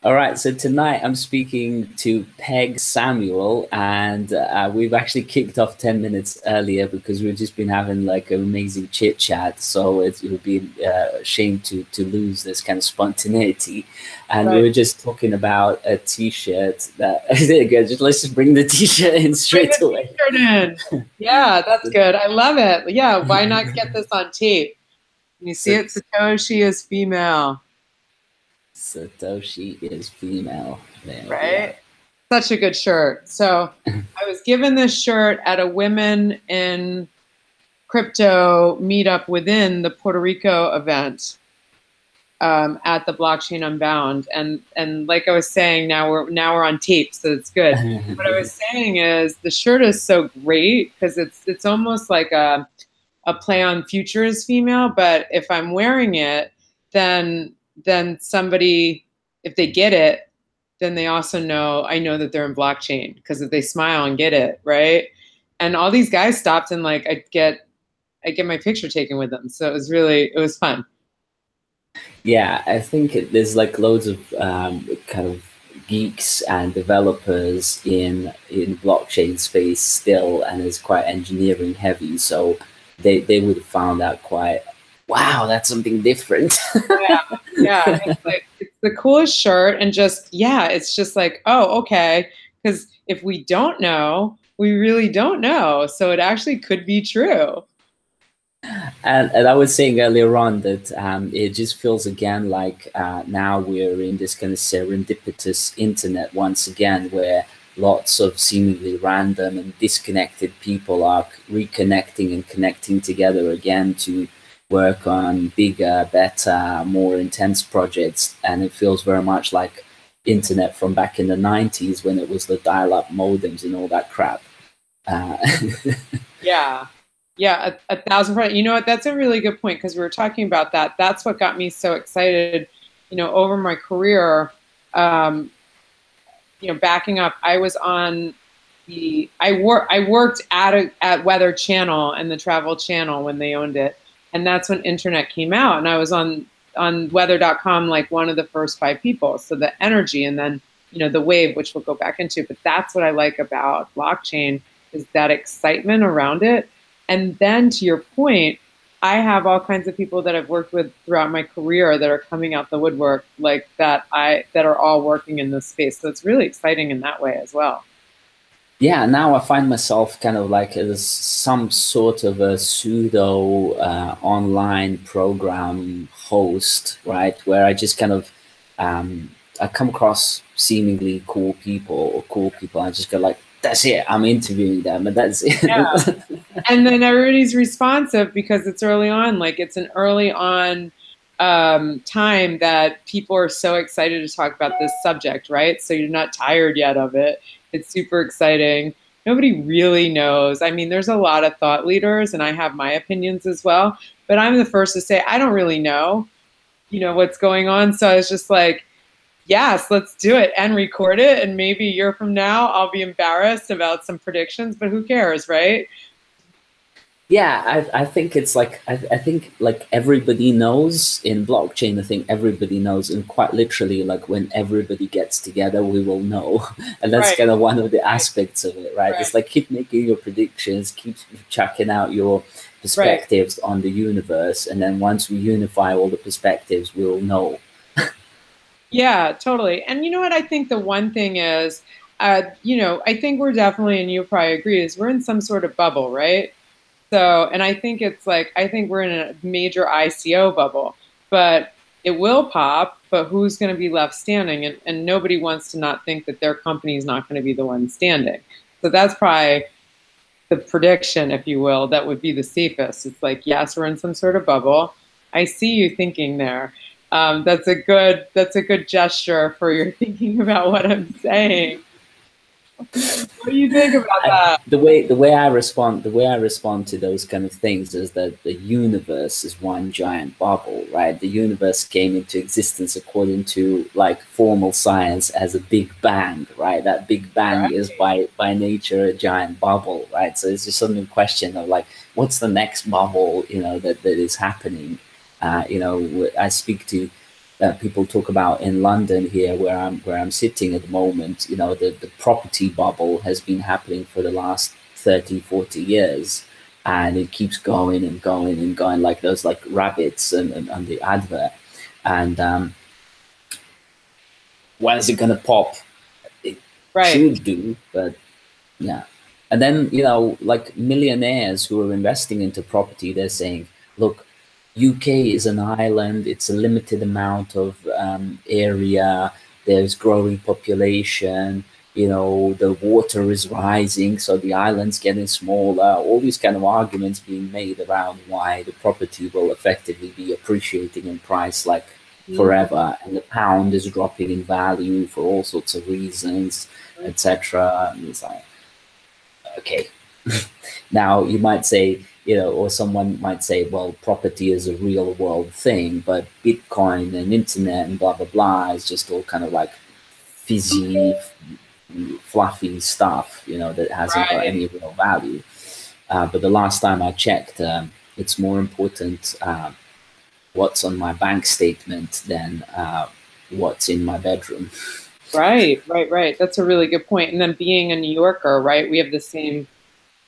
All right, so tonight I'm speaking to Peg Samuel, and we've actually kicked off 10 minutes earlier because we've just been having like an amazing chit chat. So it would be a shame to lose this kind of spontaneity. And we Right. were just talking about a t-shirt that, there you go, let's just bring the t-shirt in Bring straight the away. t-shirt in. Yeah, that's good. I love it. Yeah, why not get this on tape? You see So, it? Satoshi is female, Satoshi is female. There we right? are. Such a good shirt. So I was given this shirt at a women in crypto meetup within the Puerto Rico event at the Blockchain Unbound, and like I was saying, now we're on tape, so it's good. What I was saying is the shirt is so great because it's almost like a play on future is female, but if I'm wearing it, then somebody, if they get it, then they also know I know that they're in blockchain because if they smile and get it, right? And all these guys stopped and like I get my picture taken with them. So it was fun. Yeah, I think there's like loads of kind of geeks and developers in blockchain space still, and it's quite engineering heavy. So they would have found out quite, wow, that's something different. Yeah, yeah. It's the coolest shirt, and just yeah, it's just like, oh, okay. Because if we don't know, we really don't know. So it actually could be true. And I was saying earlier on that it just feels again like now we're in this kind of serendipitous internet once again, where lots of seemingly random and disconnected people are reconnecting and connecting together again to work on bigger, better, more intense projects. And it feels very much like internet from back in the 90s when it was the dial-up modems and all that crap. Uh, Yeah. Yeah, a thousand percent. You know what? That's a really good point because we were talking about that. That's what got me so excited, over my career. Um, backing up, I was on I worked at Weather Channel and the Travel Channel when they owned it, and that's when internet came out, and I was on weather.com like one of the first five people. So the energy, and then the wave, which we'll go back into. But that's what I like about blockchain is that excitement around it. And then to your point, I have all kinds of people that I've worked with throughout my career that are coming out the woodwork like that are all working in this space. So it's really exciting in that way as well. Yeah, now I find myself kind of like as some sort of a pseudo online program host, right? Where I just kind of I come across seemingly cool people or cool people. I just go like, that's it. I'm interviewing them, and that's Yeah. it. And then everybody's responsive because it's early on. Like it's an early on time that people are so excited to talk about this subject, right? So you're not tired yet of it. It's super exciting. Nobody really knows. I mean, there's a lot of thought leaders, and I have my opinions as well. But I'm the first to say I don't really know, what's going on. So I was just like, yes, let's do it and record it. And maybe a year from now, I'll be embarrassed about some predictions, but who cares, right? Yeah, I think it's like I think like everybody knows in blockchain. I think everybody knows, and quite literally, like when everybody gets together, we will know, and that's Right, kind of one of the aspects of it, right? right, It's like keep making your predictions, keep checking out your right. perspectives on the universe, and then once we unify all the perspectives, we'll know. Yeah, totally. And you know what? I think the one thing is, I think we're definitely, and you probably agree, is we're in some sort of bubble, right? So, and I think it's like, I think we're in a major ICO bubble, but it will pop, but who's going to be left standing? And nobody wants to not think that their company is not going to be the one standing. So that's probably the prediction, if you will, that would be the safest. It's like, yes, we're in some sort of bubble. I see you thinking there. That's a good gesture for your thinking about what I'm saying. What do you think about that? The way I respond to those kind of things is that the universe is one giant bubble, right? The universe came into existence according to like formal science as a big bang, right? That big bang is Right. by nature a giant bubble, right? So it's just something question of like, what's the next bubble, that is happening? I speak to that people talk about in London here, where I'm sitting at the moment. You know, the property bubble has been happening for the last 30, 40 years, and it keeps going and going and going like those like rabbits and the advert. And when is it gonna pop? It should do, but yeah. And then, you know, like millionaires who are investing into property, they're saying, look, UK is an island, it's a limited amount of area, there's growing population, you know, the water is rising, so the island's getting smaller. All these kind of arguments being made around why the property will effectively be appreciating in price like forever, and the pound is dropping in value for all sorts of reasons, etc. And it's like, okay. Now you might say, you know, or someone might say, well, property is a real world thing, but Bitcoin and internet and blah, blah, blah is just all kind of like fizzy, fluffy stuff, you know, that hasn't got any real value. But the last time I checked, it's more important what's on my bank statement than what's in my bedroom. Right. That's a really good point. And then being a New Yorker, right, we have the same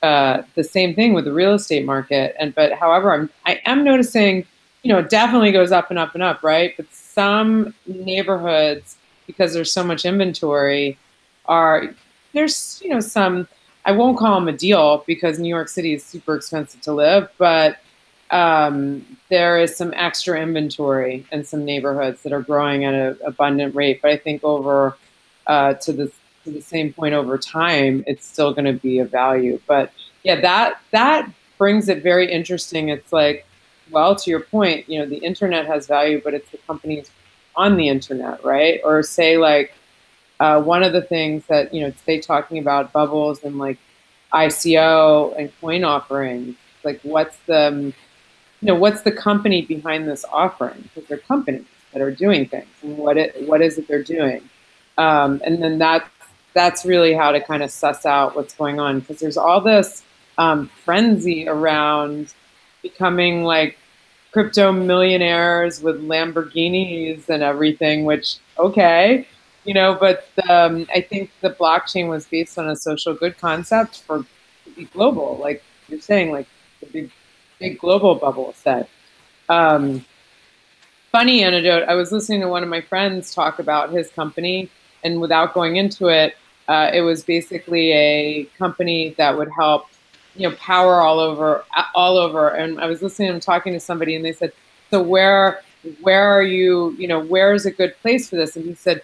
thing with the real estate market. But however, I am noticing, you know, it definitely goes up and up and up, right? But some neighborhoods, because there's so much inventory, there's, you know, some, I won't call them a deal because New York City is super expensive to live, but there is some extra inventory in some neighborhoods that are growing at an abundant rate. But I think over to the same point over time, it's still going to be a value. But yeah, that brings it very interesting. It's like, well, to your point, you know, the internet has value, but it's the companies on the internet, right? Or say like one of the things that, you know, they talking about bubbles and like ICO and coin offerings, like what's the company behind this offering? Because they're companies that are doing things, and what is it they're doing? And then that's really how to kind of suss out what's going on, because there's all this frenzy around becoming like crypto millionaires with Lamborghinis and everything, which, okay, you know, but I think the blockchain was based on a social good concept to be global, like you're saying, like the big global bubble set. Funny anecdote, I was listening to one of my friends talk about his company, and without going into it, it was basically a company that would help, you know, power all over. And I was listening to him talking to somebody, and they said, so where are you, you know, where is a good place for this? And he said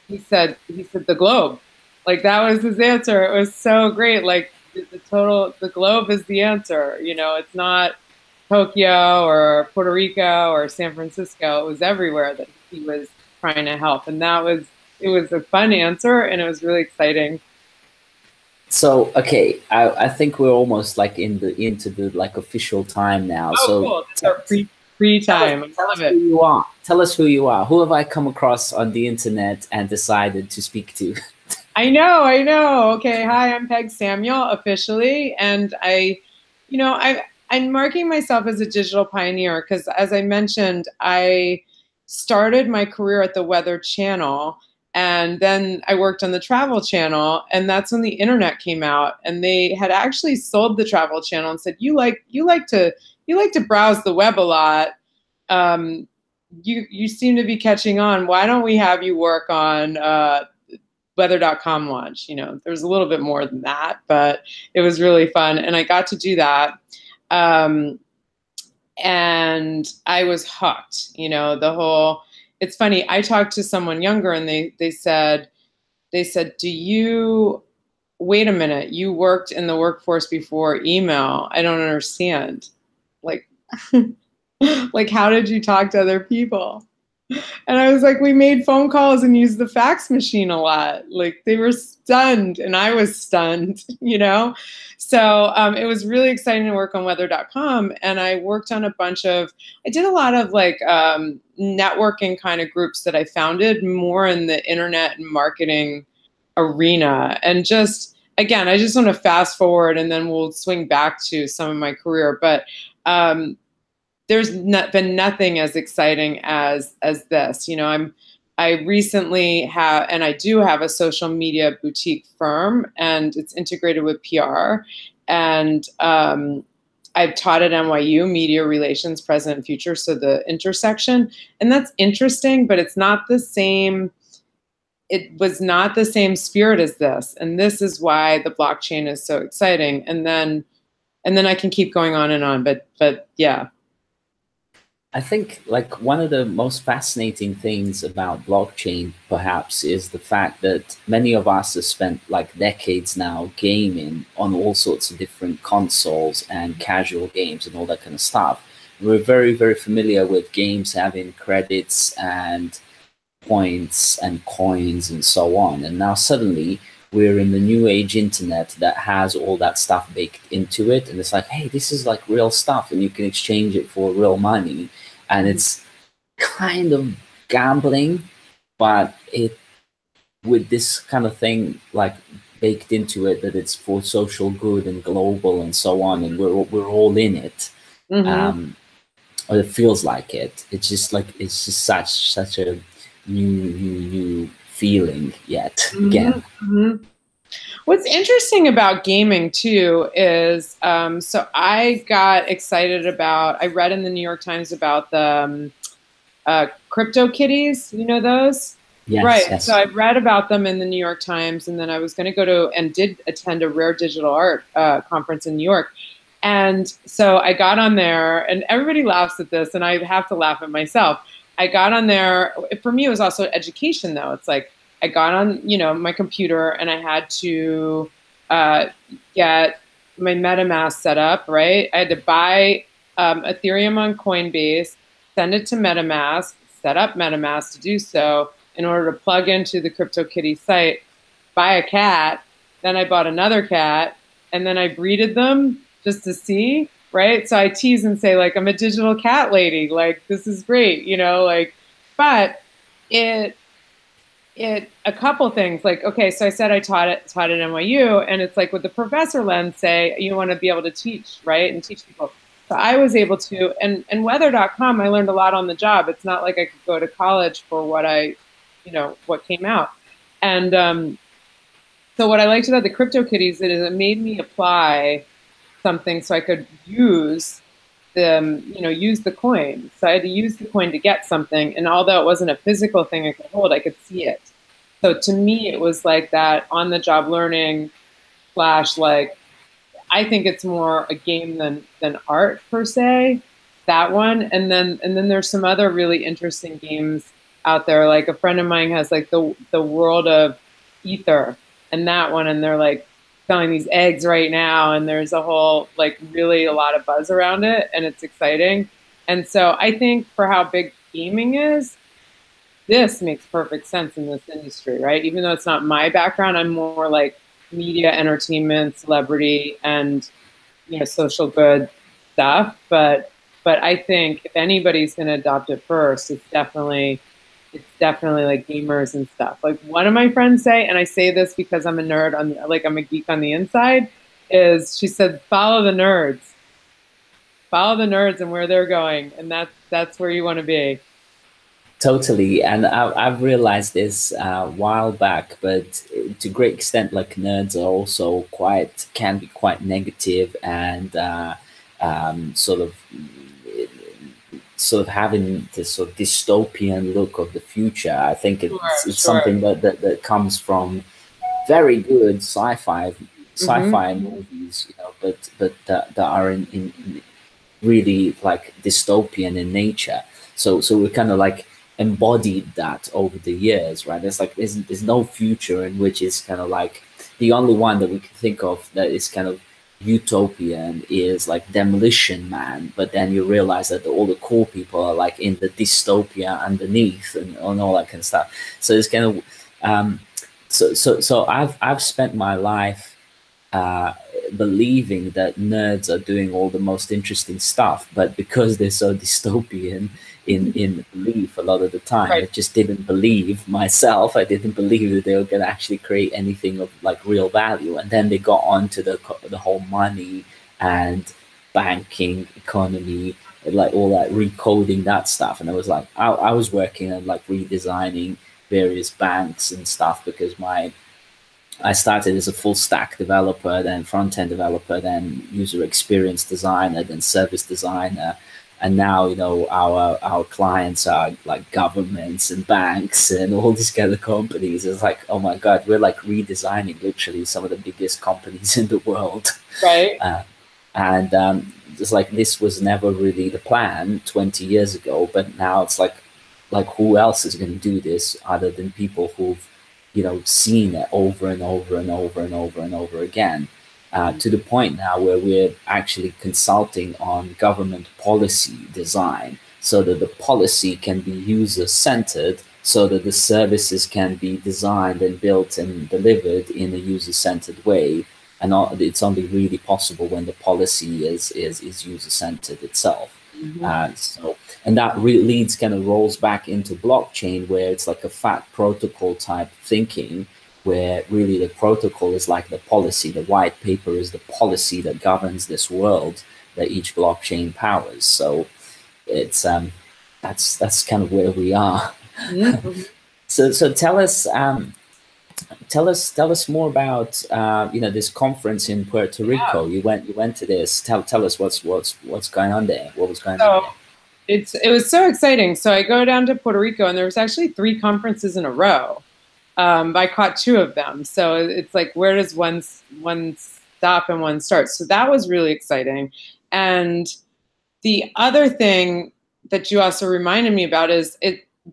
the globe. Like, that was his answer. It was so great. Like the globe is the answer. You know, it's not Tokyo or Puerto Rico or San Francisco. It was everywhere that he was trying to help. And it was a fun answer, and it was really exciting. So, okay, I think we're almost like into the like official time now. Oh, so cool. It's our free time. Tell us who you are. Tell us who you are. Who have I come across on the internet and decided to speak to? I know. Okay, hi, I'm Peg Samuel officially, and I'm marking myself as a digital pioneer because, as I mentioned, I started my career at the Weather Channel, and then I worked on the Travel Channel, and that's when the internet came out, and they had actually sold the Travel Channel and said, you like to browse the web a lot. You seem to be catching on. Why don't we have you work on weather.com launch? You know, there's a little bit more than that, but it was really fun, and I got to do that. And I was hooked, you know, it's funny. I talked to someone younger, and they said, wait a minute, you worked in the workforce before email. I don't understand. Like, like, how did you talk to other people? And I was like, we made phone calls and used the fax machine a lot. Like, they were stunned, and I was stunned, you know? So it was really exciting to work on weather.com. And I worked on I did a lot of like networking kind of groups that I founded more in the internet and marketing arena. And just, again, I just want to fast forward, and then we'll swing back to some of my career. But there's been nothing as exciting as this. You know, I recently have, and I do have a social media boutique firm, and it's integrated with PR. And I've taught at NYU media relations, present and future, so the intersection, and that's interesting, but it's not the same. It was not the same spirit as this, and this is why the blockchain is so exciting. And then I can keep going on and on, but yeah. I think like one of the most fascinating things about blockchain perhaps is the fact that many of us have spent like decades now gaming on all sorts of different consoles and casual games and all that kind of stuff. We're very, very familiar with games having credits and points and coins and so on. And now suddenly we're in the new age internet that has all that stuff baked into it. And it's like, hey, this is like real stuff and you can exchange it for real money. And it's kind of gambling, but it with this kind of thing like baked into it that it's for social good and global and so on, and we're all in it. Or it feels like it. It's just like it's just such a new feeling yet again. What's interesting about gaming too is, so I got excited about, I read in the New York Times about the crypto kitties, you know those? Yes, right. yes. So I read about them in the New York Times, and then I was going to go to, and did attend a rare digital art conference in New York. And so I got on there, and everybody laughs at this, and I have to laugh at myself. I got on there, for me it was also education though. It's like, I got on, you know, my computer, and I had to get my MetaMask set up, right? I had to buy Ethereum on Coinbase, send it to MetaMask, set up MetaMask to do so in order to plug into the CryptoKitty site, buy a cat, then I bought another cat, and then I breeded them just to see, right? So I tease and say, like, I'm a digital cat lady, like, this is great, you know, like, but a couple things, like, okay, so I said I taught at NYU, and it's like with the professor lens, say you want to be able to teach, right, and teach people. So I was able to, and weather.com, I learned a lot on the job. It's not like I could go to college for what what came out. And so what I liked about the CryptoKitties is it made me apply something so I could use use the coin. So I had to use the coin to get something. And although it wasn't a physical thing I could hold, I could see it. So to me, it was like that on the job learning / like, I think it's more a game than art per se, that one. And then there's some other really interesting games out there. Like a friend of mine has like the world of Ether and that one, and they're like selling these eggs right now, and there's a whole, like, really a lot of buzz around it, and it's exciting. And so I think for how big gaming is, this makes perfect sense in this industry, right? Even though it's not my background, I'm more like media, entertainment, celebrity, and social good stuff. But I think if anybody's going to adopt it first, it's definitely like gamers and stuff. Like one of my friends say, and I say this because I'm a nerd I'm a geek on the inside, is she said, follow the nerds and where they're going. And that's where you want to be. Totally. And I've realized this a while back, but to a great extent, like nerds are also can be quite negative and sort of having this sort of dystopian look of the future. I think it's something that comes from very good sci-fi movies, but that are in really like dystopian in nature. So we kind of like embodied that over the years, right? There's no future in which is kind of like the only one that we can think of that is kind of utopian is like Demolition Man, but then you realize that all the cool people are like in the dystopia underneath and all that kind of stuff. So it's kind of so I've spent my life believing that nerds are doing all the most interesting stuff, but because they're so dystopian in belief a lot of the time, right. I just didn't believe myself. I didn't believe that they were going to actually create anything of like real value. And then they got onto the whole money and banking economy like all that recoding that stuff. And I was like, I was working on like redesigning various banks and stuff, because I started as a full stack developer, then front end developer, then user experience designer, then service designer. And now, you know, our clients are like governments and banks and all these kind of companies. It's like, oh my God, we're like redesigning literally some of the biggest companies in the world. Right. And it's like, this was never really the plan 20 years ago, but now it's like who else is going to do this other than people who've, you know, seen it over and over and over and over and over again, to the point now where we're actually consulting on government policy design, so that the policy can be user-centered, so that the services can be designed and built and delivered in a user-centered way. And it's only really possible when the policy is user-centered itself. So, and that leads, kind of rolls back into blockchain, where it's like a fat protocol type thinking, where really the protocol is like the policy. The white paper is the policy that governs this world that each blockchain powers. So it's that's kind of where we are. So tell us. Tell us more about you know, this conference in Puerto Rico. You went to this. Tell us what's going on there. What was going on there? It was so exciting. So I go down to Puerto Rico, and there was actually 3 conferences in a row. I caught 2 of them. So it's like, where does one stop and one start? So that was really exciting. And the other thing that you also reminded me about is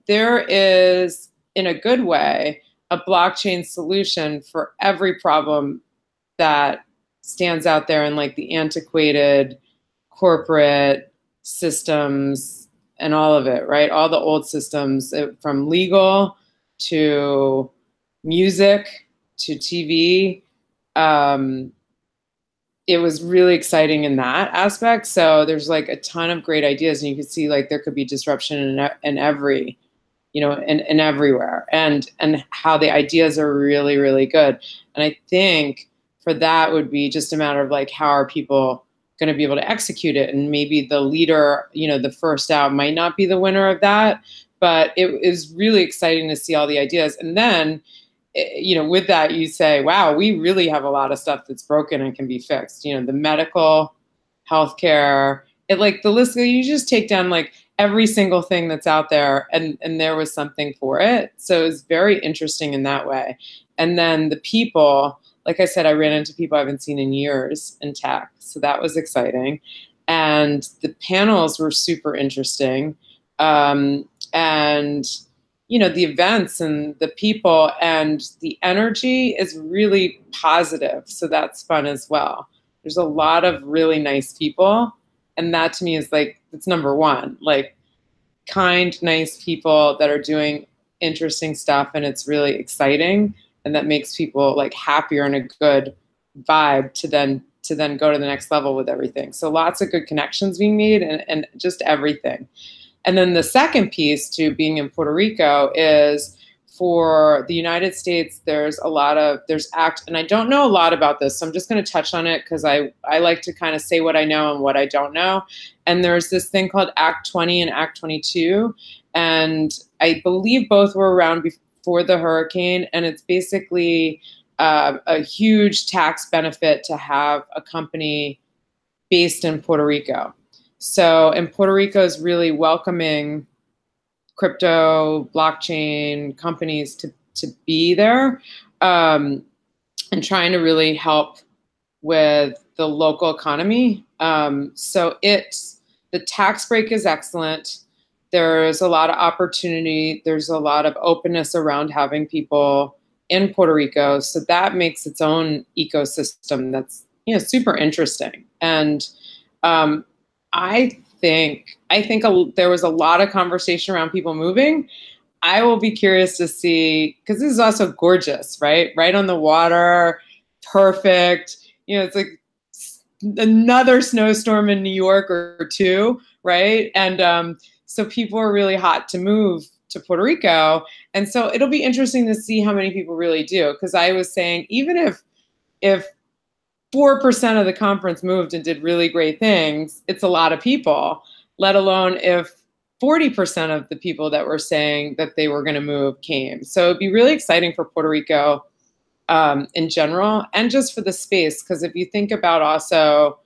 there is, in a good way, a blockchain solution for every problem that stands out there in like the antiquated corporate systems and all of it, right? All the old systems, from legal to music to TV. It was really exciting in that aspect. So there's like a ton of great ideas, and you can see like there could be disruption in every, you know, and everywhere, and how the ideas are really, really good. And I think for that would be just a matter of like, how are people going to be able to execute it? And maybe the leader, you know, the first out might not be the winner of that, but it is really exciting to see all the ideas. And then, you know, with that, you say, wow, we really have a lot of stuff that's broken and can be fixed. You know, the medical, healthcare, like the list, you just take down like every single thing that's out there, and there was something for it. So it was very interesting in that way. And then the people, like I said, I ran into people I haven't seen in years in tech. So that was exciting. And the panels were super interesting. And, you know, the events and the people and the energy is really positive. So that's fun as well. There's a lot of really nice people. And that to me is like, it's number one, like kind, nice people that are doing interesting stuff, and it's really exciting, and that makes people like happier and a good vibe to then go to the next level with everything. So lots of good connections being made, and just everything. And then the second piece to being in Puerto Rico is, for the United States, there's ACT, and I don't know a lot about this, so I'm just going to touch on it because I like to kind of say what I know and what I don't know. And there's this thing called Act 20 and Act 22, and I believe both were around before the hurricane, and it's basically a huge tax benefit to have a company based in Puerto Rico. So, and Puerto Rico is really welcoming crypto, blockchain companies to be there, and trying to really help with the local economy. So the tax break is excellent. There's a lot of opportunity. There's a lot of openness around having people in Puerto Rico. So that makes its own ecosystem that's, you know, super interesting. And I think there was a lot of conversation around people moving. I will be curious to see, because this is also gorgeous, right? Right on the water, perfect. You know, it's like another snowstorm in New York or 2, right? And so people are really hot to move to Puerto Rico. And so it'll be interesting to see how many people really do. Because I was saying, even if 4% of the conference moved and did really great things, it's a lot of people. let alone if 40% of the people that were saying that they were going to move came. So it'd be really exciting for Puerto Rico in general, and just for the space. Because if you think about also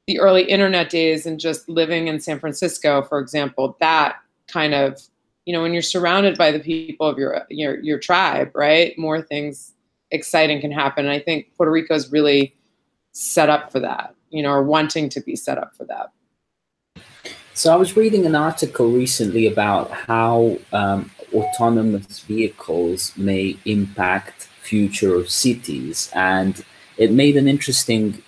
the early internet days and just living in San Francisco, for example, that kind of, you know, when you're surrounded by the people of your tribe, right, more things exciting can happen. And I think Puerto Rico is really set up for that, you know, or wanting to be set up for that. So I was reading an article recently about how autonomous vehicles may impact future of cities, and it made an interesting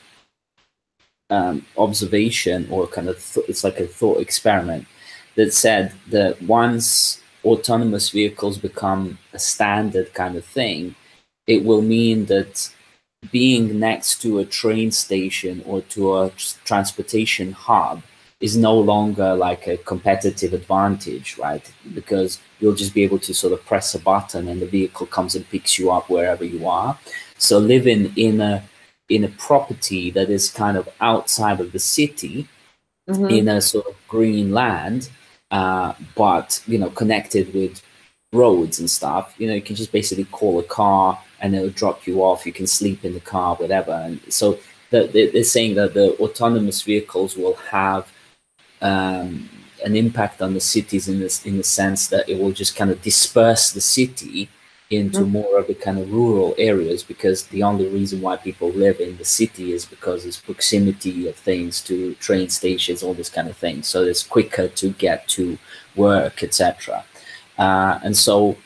observation, or kind of it's like a thought experiment that said that once autonomous vehicles become a standard kind of thing, it will mean that being next to a train station or to a transportation hub is no longer like a competitive advantage, right? Because you'll just be able to sort of press a button and the vehicle comes and picks you up wherever you are. So living in a property that is kind of outside of the city, in a sort of green land, but, you know, connected with roads and stuff, you know, you can just basically call a car and it'll drop you off. You can sleep in the car, whatever. And so they're saying that the autonomous vehicles will have an impact on the cities in the sense that it will just kind of disperse the city into more of the kind of rural areas, because the only reason why people live in the city is because it's proximity of things to train stations, all this kind of thing. So it's quicker to get to work, etc. And so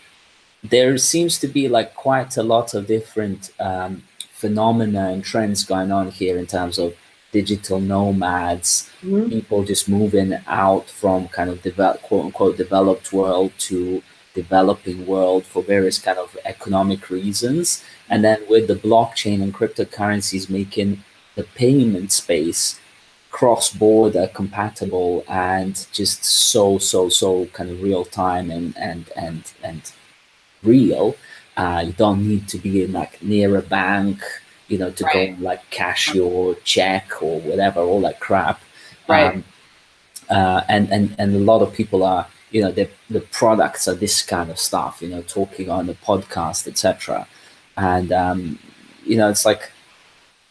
there seems to be like quite a lot of different phenomena and trends going on here in terms of digital nomads, people just moving out from kind of quote unquote developed world to developing world for various kind of economic reasons. And then with the blockchain and cryptocurrencies making the payment space cross-border compatible and just so kind of real time and real, you don't need to be in like near a bank, you know, to go and like cash your check or whatever, all that crap. And a lot of people are, you know, the products are this kind of stuff, you know, talking on the podcast, etc. And you know, it's like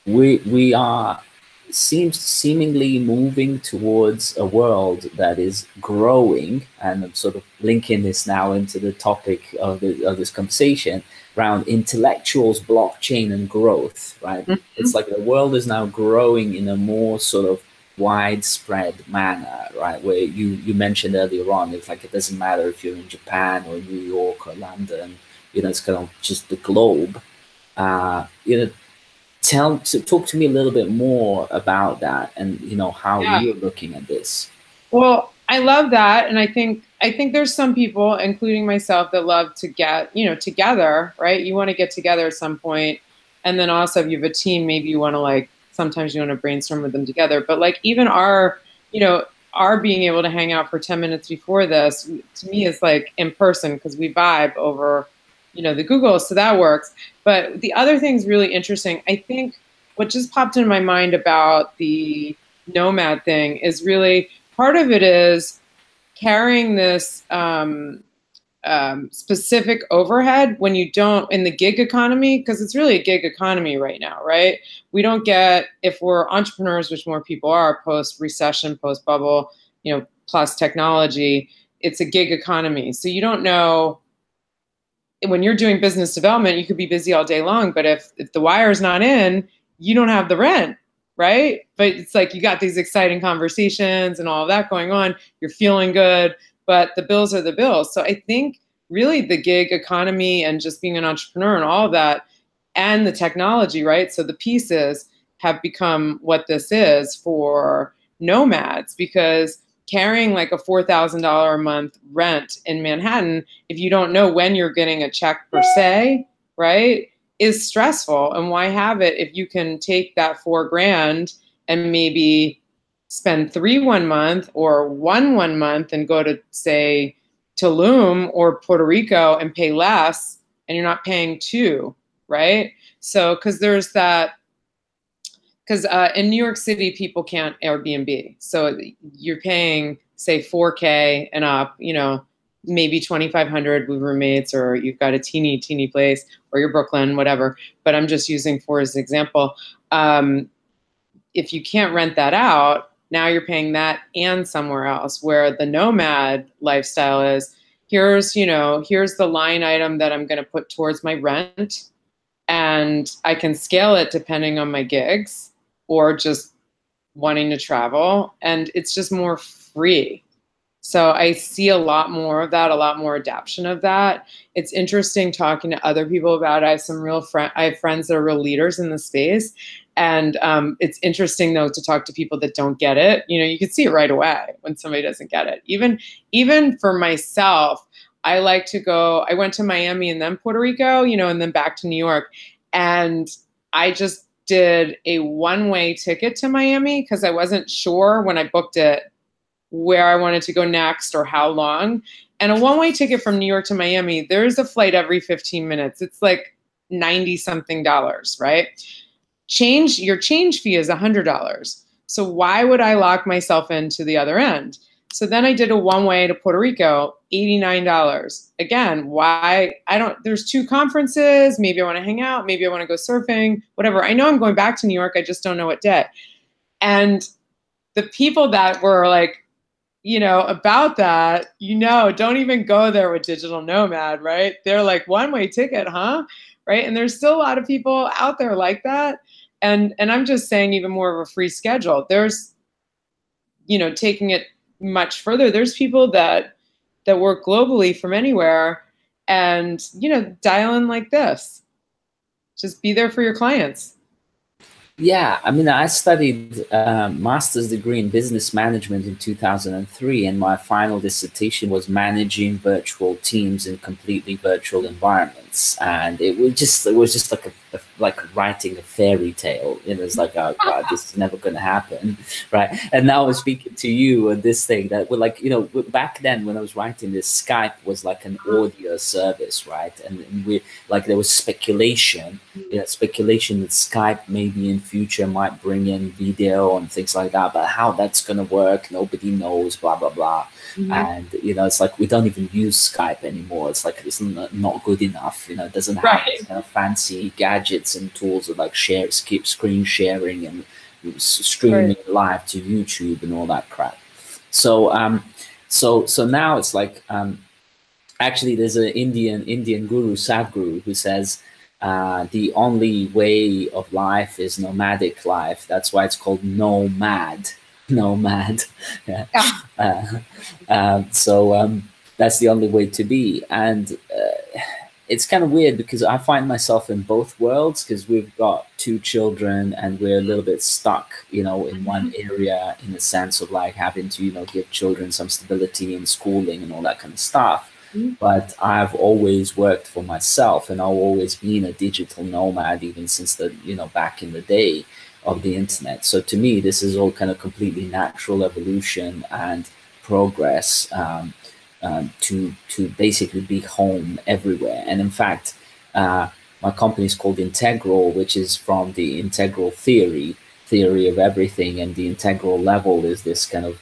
we are seemingly moving towards a world that is growing, and I'm sort of linking this now into the topic of this conversation around intellectuals, blockchain, and growth, right? It's like the world is now growing in a more sort of widespread manner, right? Where you mentioned earlier on, it's like it doesn't matter if you're in Japan or New York or London, you know, it's kind of just the globe. You know, talk to me a little bit more about that, and you know how you're looking at this. Well, I love that, and I think there's some people, including myself, that love to get, you know, together, right? You want to get together at some point, and then also if you have a team, maybe you want to like sometimes you want to brainstorm with them together. But like even our being able to hang out for 10 minutes before this, to me is like in person, because we vibe over, you know, the Google, so that works. But the other thing's really interesting. I think what just popped in my mind about the nomad thing is really part of it is carrying this specific overhead when you don't in the gig economy, because it's really a gig economy right now, right? We don't get, if we're entrepreneurs, which more people are post recession, post bubble, you know, plus technology, it's a gig economy. So you don't know, when you're doing business development, you could be busy all day long, but if the wire's not in, you don't have the rent, right? But it's like you got these exciting conversations and all of that going on. You're feeling good, but the bills are the bills. So I think really the gig economy and just being an entrepreneur and all of that, and the technology, right? So the pieces have become what this is for nomads, because carrying like a $4,000 a month rent in Manhattan, if you don't know when you're getting a check per se, right, is stressful. And why have it if you can take that $4,000 and maybe spend 3 1 month or 1 month and go to, say, Tulum or Puerto Rico and pay less, and you're not paying 2, right? So because because in New York City, people can't Airbnb. So you're paying, say, 4K and up, you know, maybe 2,500 with roommates, or you've got a teeny place, or you're Brooklyn, whatever. But I'm just using 4 as an example. If you can't rent that out, now you're paying that and somewhere else, where the nomad lifestyle is, here's the line item that I'm going to put towards my rent, and I can scale it depending on my gigs or just wanting to travel, and it's just more free. So I see a lot more of that, a lot more adaption of that. It's interesting talking to other people about it. I have some I have friends that are real leaders in the space. And it's interesting, though, to talk to people that don't get it. You know, you can see it right away when somebody doesn't get it. Even for myself, I like to go, I went to Miami and then Puerto Rico, you know, and then back to New York. And I just did a one-way ticket to Miami because I wasn't sure when I booked it where I wanted to go next or how long. And a one-way ticket from New York to Miami, there's a flight every 15 minutes. It's like $90-something, right? Your change fee is $100. So why would I lock myself into the other end? So then I did a one-way to Puerto Rico, $89. Again, why? There's 2 conferences. Maybe I want to hang out. Maybe I want to go surfing, whatever. I know I'm going back to New York. I just don't know what day. And the people that were like, you know, about that, you know, don't even go there with digital nomad, right? They're like, one-way ticket, huh? Right? And there's still a lot of people out there like that. And I'm just saying even more of a free schedule. There's, you know, taking it much further, there's people that work globally from anywhere and, you know, dial in like this. Just be there for your clients. Yeah, I mean, I studied master's degree in business management in 2003, and my final dissertation was managing virtual teams in completely virtual environments. And it was just like writing a fairy tale. It was like, oh God, this is never going to happen, right? And now I'm speaking to you and this thing that we're like, you know, back then when I was writing this, Skype was like an audio service, right? And we like there was speculation that Skype maybe in future might bring in video and things like that, but how that's going to work, nobody knows, blah, blah, blah. Mm-hmm. And, you know, it's like we don't even use Skype anymore. It's like it's not good enough. You know, it doesn't have this kind of fancy gadgets and tools that like keep screen sharing and streaming live to YouTube and all that crap. So so now it's like actually there's an Indian guru, Sadhguru, who says the only way of life is nomadic life. That's why it's called nomad. Yeah. That's the only way to be. And it's kind of weird because I find myself in both worlds, because we've got 2 children and we're a little bit stuck, you know, in one area, in the sense of like having to, you know, give children some stability in schooling and all that kind of stuff. But I've always worked for myself, and I've always been a digital nomad, even since the, you know, back in the day of the internet. So to me, this is all kind of completely natural evolution and progress to basically be home everywhere. And in fact, my company is called Integral, which is from the integral theory of everything. And the integral level is this kind of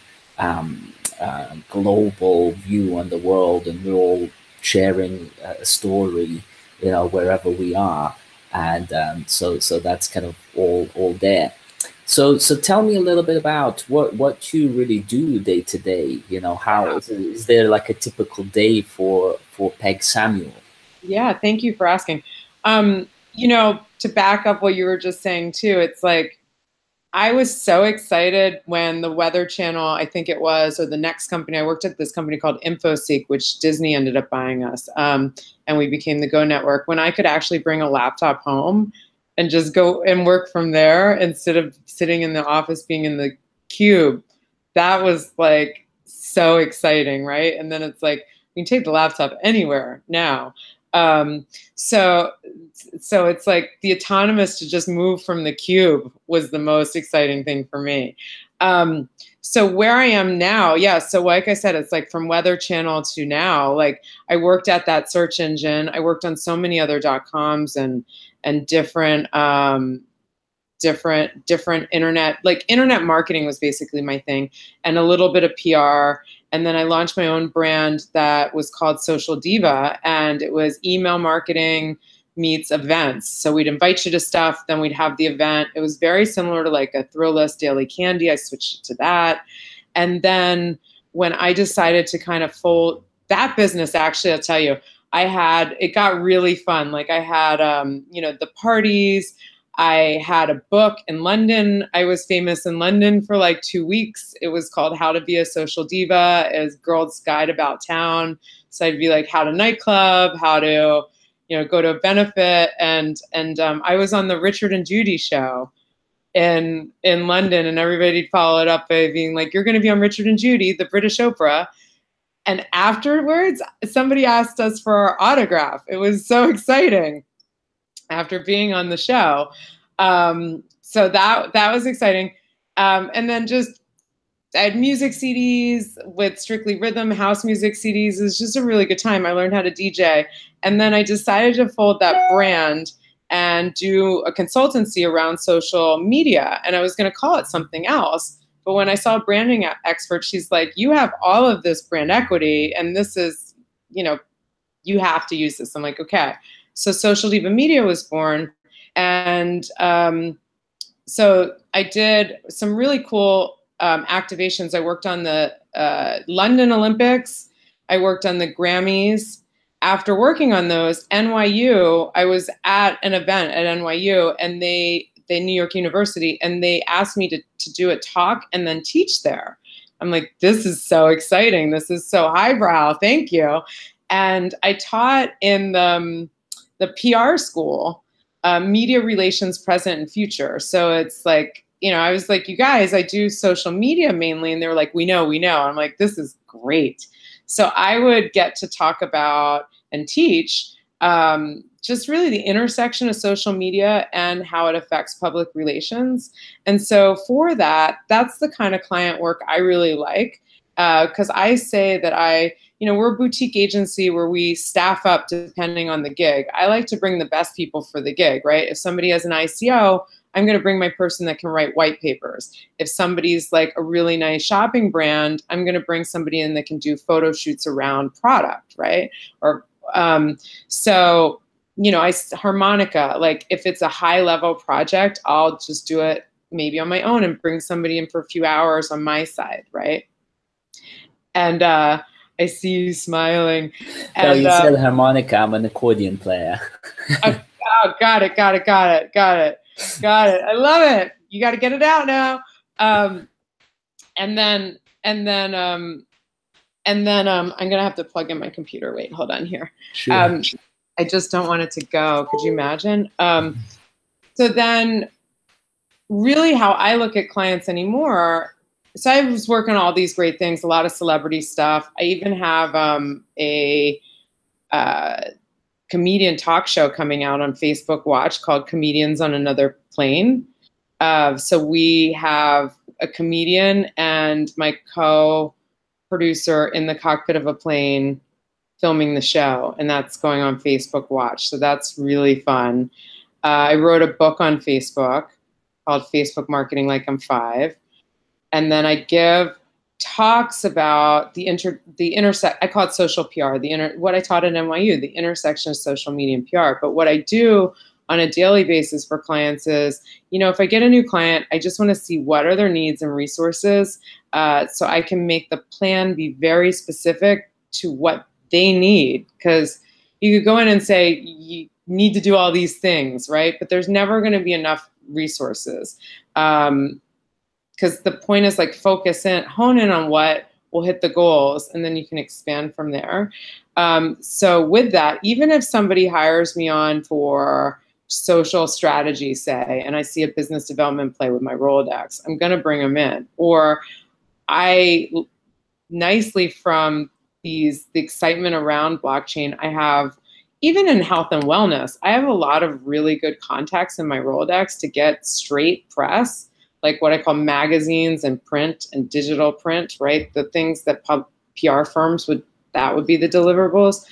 global view on the world, and we're all sharing a story, you know, wherever we are. And so that's kind of all there. So tell me a little bit about what you really do day to day. You know, how is there like a typical day for Peg Samuel? Yeah, thank you for asking. You know, to back up what you were just saying too, it's like I was so excited when the Weather Channel, I think it was, or the next company, I worked at this company called InfoSeek, which Disney ended up buying us. And we became the Go Network, when I could actually bring a laptop home and just go and work from there instead of sitting in the office, being in the cube. That was like so exciting, right? And then it's like, we can take the laptop anywhere now. So it's like the autonomous to just move from the cube was the most exciting thing for me. So where I am now, yeah. So like I said, it's like from Weather Channel to now, like I worked at that search engine. I worked on so many other .coms and different, different internet, like internet marketing was basically my thing, and a little bit of PR. And then I launched my own brand that was called Social Diva, and it was email marketing meets events. So we'd invite you to stuff, then we'd have the event. It was very similar to like a Thrillist Daily Candy. I switched it to that. And then when I decided to kind of fold that business, actually, I'll tell you, it got really fun. Like I had, the parties. I had a book in London. I was famous in London for like 2 weeks. It was called How to Be a Social Diva. It was Girl's Guide About Town. So I'd be like, how to nightclub, how to, go to a benefit. And I was on the Richard and Judy show in London, and everybody followed up by being like, you're going to be on Richard and Judy, the British Oprah. And afterwards, somebody asked us for our autograph. It was so exciting after being on the show. So that was exciting. And then I had music CDs with Strictly Rhythm, house music CDs. It was just a really good time. I learned how to DJ. And then I decided to fold that brand and do a consultancy around social media. And I was going to call it something else. But when I saw a branding expert, she's like, you have all of this brand equity, and this is, you have to use this. I'm like, okay. So Social Diva Media was born. And so I did some really cool activations. I worked on the London Olympics. I worked on the Grammys. After working on those, NYU, I was at an event at NYU, and the New York University, and they asked me to do a talk and then teach there. I'm like, this is so exciting. This is so highbrow. Thank you. And I taught in the PR school, media relations, present and future. So it's like, I was like, you guys, I do social media mainly. And they were like, we know. I'm like, this is great. So I would get to talk about and teach just really the intersection of social media and how it affects public relations. And so for that, that's the kind of client work I really like, because I say that we're a boutique agency where we staff up depending on the gig. I like to bring the best people for the gig, right? If somebody has an ICO, I'm going to bring my person that can write white papers. If somebody's like a really nice shopping brand, I'm going to bring somebody in that can do photo shoots around product, right? Or harmonica, like if it's a high level project, I'll just do it maybe on my own and bring somebody in for a few hours on my side, right? And I see you smiling. And, you said harmonica, I'm an accordion player. Got it. I love it. You got to get it out now. And then I'm gonna have to plug in my computer. Wait, hold on here. Sure. I just don't want it to go. Could you imagine? So then, really, how I look at clients anymore. So I was working on all these great things, a lot of celebrity stuff. I even have a comedian talk show coming out on Facebook Watch called Comedians on Another Plane. So we have a comedian and my co-producer in the cockpit of a plane filming the show, and that's going on Facebook Watch. So that's really fun. I wrote a book on Facebook called Facebook Marketing Like I'm 5. And then I give talks about the I call it social PR, what I taught at NYU, the intersection of social media and PR. But what I do on a daily basis for clients is, if I get a new client, I just want to see what are their needs and resources, so I can make the plan be very specific to what they need. Because you could go in and say, you need to do all these things, right? But there's never going to be enough resources. Because the point is like focus in, hone in on what will hit the goals, and then you can expand from there. So with that, even if somebody hires me on for social strategy, say, and I see a business development play with my Rolodex, I'm going to bring them in. Or I nicely from the excitement around blockchain, I have, even in health and wellness, I have a lot of really good contacts in my Rolodex to get straight press, like what I call magazines and print and digital print, right? The things that PR firms that would be the deliverables.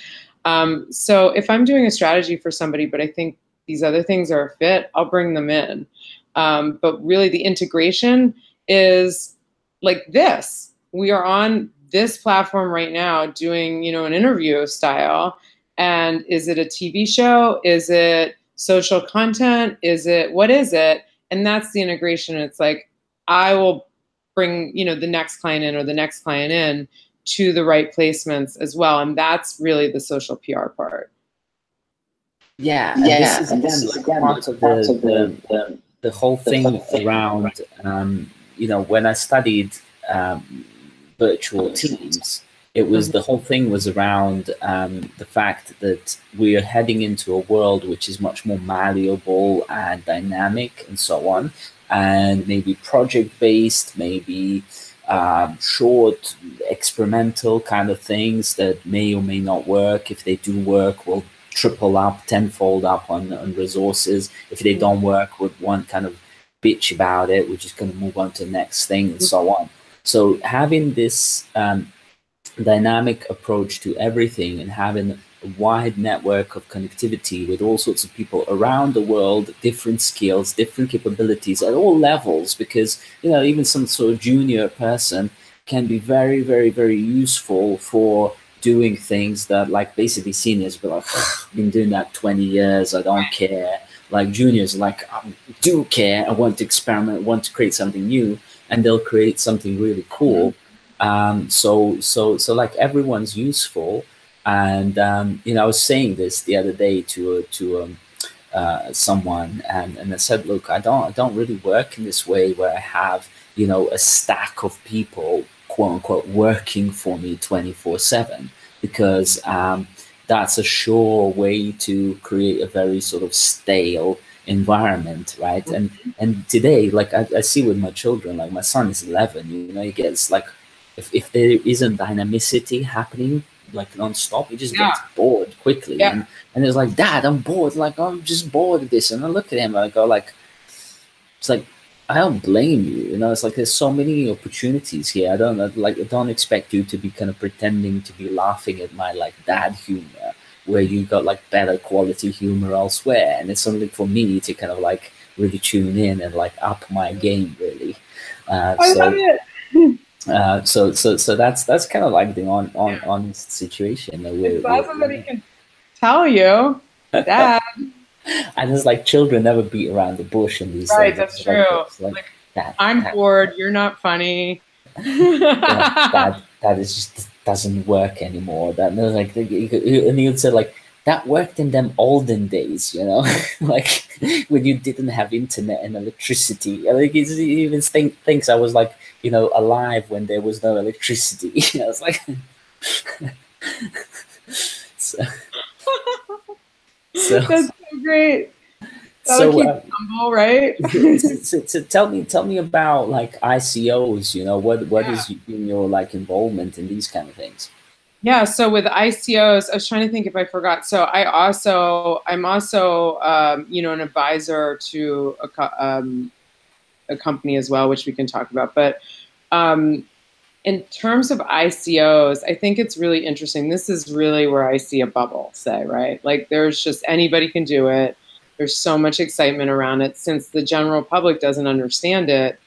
So if I'm doing a strategy for somebody, but I think these other things are a fit, I'll bring them in. But really the integration is like this. We are on this platform right now doing, you know, an interview style. And is it a TV show? Is it social content? What is it? And that's the integration. It's like, I will bring, you know, the next client in or the next client in to the right placements as well. And that's really the social PR part. Yeah, and this is again part of the whole thing around, you know, when I studied virtual teams, it was the whole thing was around the fact that we are heading into a world which is much more malleable and dynamic and so on, and maybe project-based, maybe short experimental kind of things that may or may not work. If they do work, we'll triple up, tenfold up on resources. If they don't work, we won't kind of bitch about it. We're just going to move on to the next thing and so on. So having this dynamic approach to everything and having a wide network of connectivity with all sorts of people around the world, different skills, different capabilities at all levels, because, you know, even some sort of junior person can be very, very, very useful for doing things that, like, basically seniors be like, I've been doing that 20 years, I don't care. Like juniors, like, I do care, I want to experiment, want to create something new, and they'll create something really cool. So like everyone's useful. And you know, I was saying this the other day to someone, and I said, look, I don't really work in this way where I have, you know, a stack of people, quote unquote, working for me 24/7, because that's a sure way to create a very sort of stale environment, right? And today, like I see with my children, like my son is 11, you know, he gets like, if there isn't dynamicity happening like non-stop, he just gets bored quickly. And it's like, Dad, I'm bored, like I'm just bored of this. And I look at him and I go like, it's like, I don't blame you, you know. It's like there's so many opportunities here. I don't expect you to be kind of pretending to be laughing at my like dad humor, where you got like better quality humor elsewhere. And it's only for me to kind of like really tune in and like up my game, really. I love it. So that's kind of like the honest situation that we're glad somebody can tell you, Dad. And it's like children never beat around the bush in these right, things. That's true. Like, I'm bored, you're not funny. that is just doesn't work anymore. That like, and you'd say like, that worked in them olden days, you know, like when you didn't have internet and electricity. I think he even thinks I was like, you know, alive when there was no electricity. You know, I was like, so that's so great. That'll keep you humble, right? So tell me about like ICOs. You know, what is your like involvement in these kind of things? Yeah, so with ICOs, I was trying to think if I forgot. So I'm also you know, an advisor to a company as well, which we can talk about. But in terms of ICOs, I think it's really interesting. This is really where I see a bubble, say, right? Like there's just anybody can do it. There's so much excitement around it. Since the general public doesn't understand it,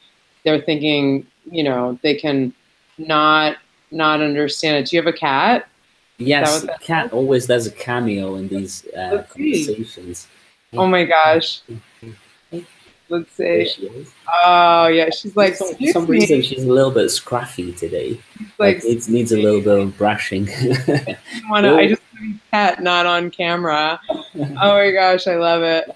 they're thinking, you know, they can not understand it. Do you have a cat? Yes, the cat always does a cameo in these conversations. Oh my gosh. Let's see. Oh yeah, she's like, for some reason she's a little bit scruffy today. Like it needs a little bit of brushing. I just want to cat not on camera. Oh my gosh, I love it.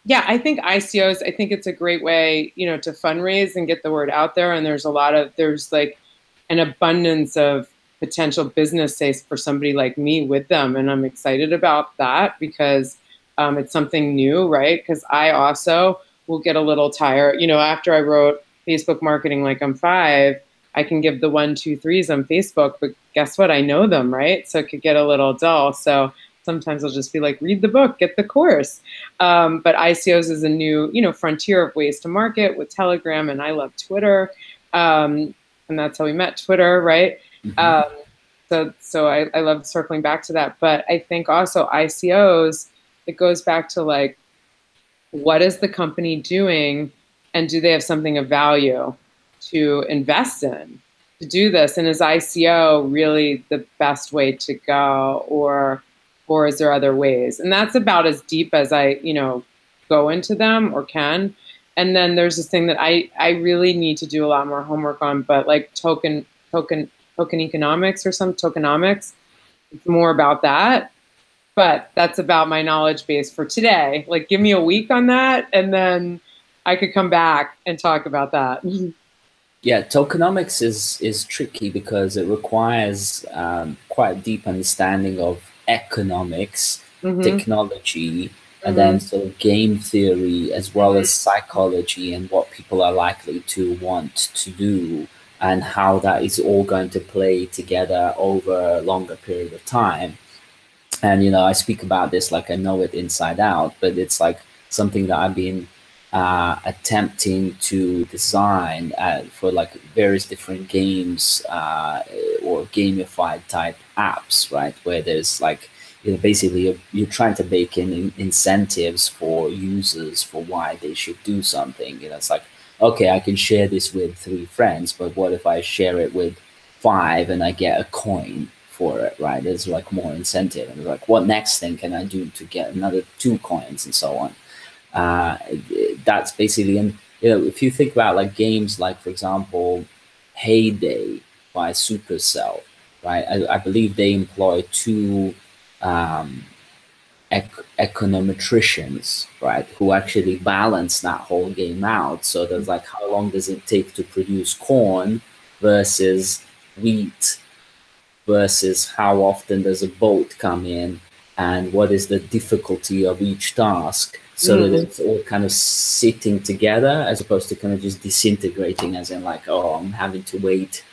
Yeah, I think ICOs, I think it's a great way, you know, to fundraise and get the word out there. And there's like an abundance of potential business, say, for somebody like me with them. And I'm excited about that because it's something new, right? Because I also will get a little tired. You know, after I wrote Facebook Marketing Like I'm 5, I can give the 1, 2, 3s on Facebook, but guess what? I know them, right? So it could get a little dull. So sometimes I'll just be like, read the book, get the course. But ICOs is a new, you know, frontier of ways to market with Telegram, and I love Twitter. And that's how we met, Twitter, right? So I love circling back to that. But I think also ICOs, it goes back to like, what is the company doing, and do they have something of value to invest in to do this? And is ICO really the best way to go, or is there other ways? And that's about as deep as I, go into them or can. And then there's this thing that I really need to do a lot more homework on, but like token economics or some tokenomics. It's more about that. But that's about my knowledge base for today. Like, give me a week on that, and then I could come back and talk about that. Yeah, tokenomics is tricky because it requires quite a deep understanding of economics, technology, and then sort of game theory, as well as psychology and what people are likely to want to do, and how that is all going to play together over a longer period of time. And, I speak about this like I know it inside out, but it's like something that I've been attempting to design for like various different games or gamified type apps, right? Where there's like, basically you're trying to bake in incentives for users for why they should do something. It's like, okay, I can share this with 3 friends, but what if I share it with 5 and I get a coin for it, right? There's like more incentive, and like, what next thing can I do to get another 2 coins, and so on. That's basically, and if you think about like games like, for example, Heyday by Supercell, right? I believe they employ 2 econometricians, right, who actually balance that whole game out. So there's like, how long does it take to produce corn versus wheat, versus how often does a boat come in, and what is the difficulty of each task, so that it's all kind of sitting together, as opposed to kind of just disintegrating, as in like, oh, I'm having to wait